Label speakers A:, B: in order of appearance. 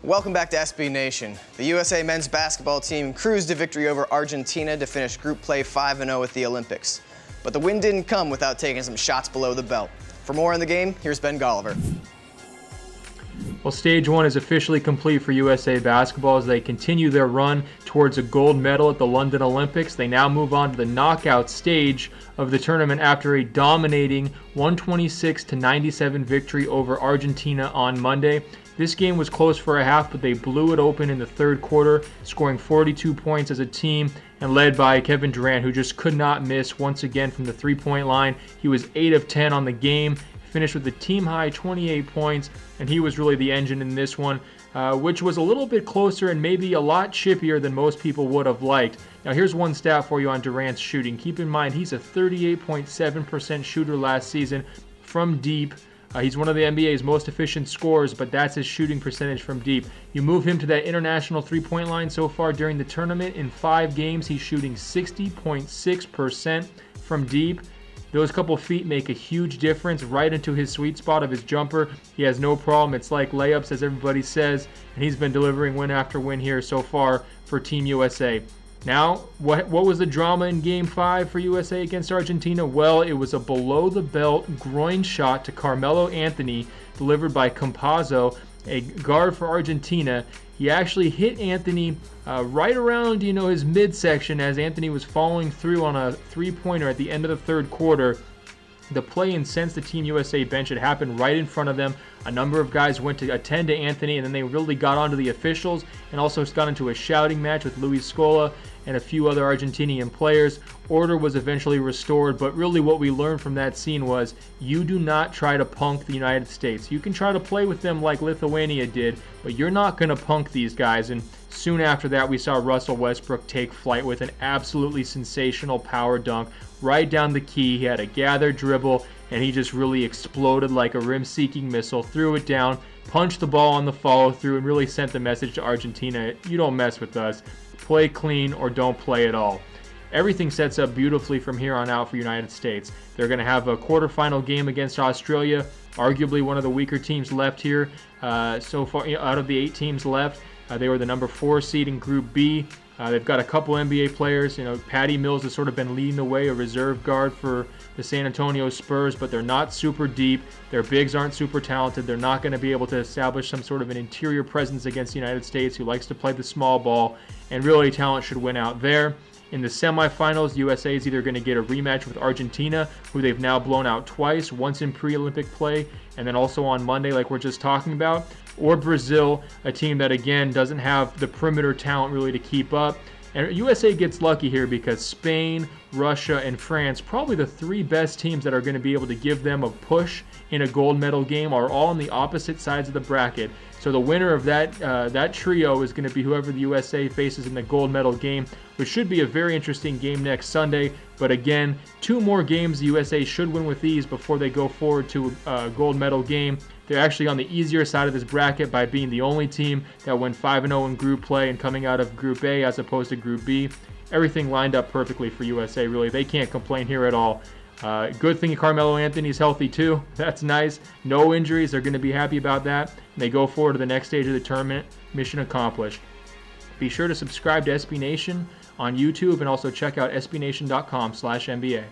A: Welcome back to SB Nation. The USA men's basketball team cruised to victory over Argentina to finish group play 5-0 at the Olympics. But the win didn't come without taking some shots below the belt. For more on the game, here's Ben Golliver.
B: Well, stage one is officially complete for USA basketball as they continue their run towards a gold medal at the London Olympics. They now move on to the knockout stage of the tournament after a dominating 126-97 victory over Argentina on Monday. This game was close for a half, but they blew it open in the third quarter, scoring 42 points as a team and led by Kevin Durant, who just could not miss once again from the three-point line. He was 8 of 10 on the game, finished with a team-high 28 points, and he was really the engine in this one, which was a little bit closer and maybe a lot chippier than most people would have liked. Now, here's one stat for you on Durant's shooting. Keep in mind, he's a 38.7% shooter last season from deep. He's one of the NBA's most efficient scorers, but that's his shooting percentage from deep. You move him to that international three-point line so far during the tournament. In 5 games, he's shooting 60.6% from deep. Those couple feet make a huge difference right into his sweet spot of his jumper. He has no problem. It's like layups, as everybody says, and he's been delivering win after win here so far for Team USA. Now, what was the drama in Game 5 for USA against Argentina? Well, it was a below-the-belt groin shot to Carmelo Anthony delivered by Campazzo, a guard for Argentina. He actually hit Anthony right around, his midsection as Anthony was following through on a three-pointer at the end of the third quarter. The play incensed the Team USA bench. It happened right in front of them. A number of guys went to attend to Anthony, and then they really got onto the officials and also got into a shouting match with Luis Scola and a few other Argentinian players. Order was eventually restored, but really what we learned from that scene was you do not try to punk the United States. You can try to play with them like Lithuania did, but you're not going to punk these guys. And soon after that, we saw Russell Westbrook take flight with an absolutely sensational power dunk right down the key. He had a gathered dribble, and he just really exploded like a rim-seeking missile, threw it down, punched the ball on the follow-through, and really sent the message to Argentina, you don't mess with us. Play clean or don't play at all. Everything sets up beautifully from here on out for United States. They're going to have a quarterfinal game against Australia, arguably one of the weaker teams left here so far out of the 8 teams left. They were the number 4 seed in Group B. They've got a couple NBA players. Patty Mills has sort of been leading the way, a reserve guard for the San Antonio Spurs, but they're not super deep. Their bigs aren't super talented. They're not going to be able to establish some sort of an interior presence against the United States, who likes to play the small ball, and really talent should win out there. In the semifinals, USA is either going to get a rematch with Argentina, who they've now blown out twice, once in pre-Olympic play, and then also on Monday like we're just talking about, or Brazil, a team that again doesn't have the perimeter talent really to keep up. And USA gets lucky here because Spain, Russia, and France, probably the 3 best teams that are going to be able to give them a push in a gold medal game, are all on the opposite sides of the bracket. So the winner of that trio is going to be whoever the USA faces in the gold medal game, which should be a very interesting game next Sunday. But again, 2 more games the USA should win with these before they go forward to a gold medal game. They're actually on the easier side of this bracket by being the only team that went 5-0 in group play and coming out of Group A as opposed to Group B. Everything lined up perfectly for USA, really. They can't complain here at all. Good thing Carmelo Anthony's healthy too. That's nice. No injuries. They're going to be happy about that. And they go forward to the next stage of the tournament. Mission accomplished. Be sure to subscribe to SB Nation on YouTube and also check out sbnation.com/NBA.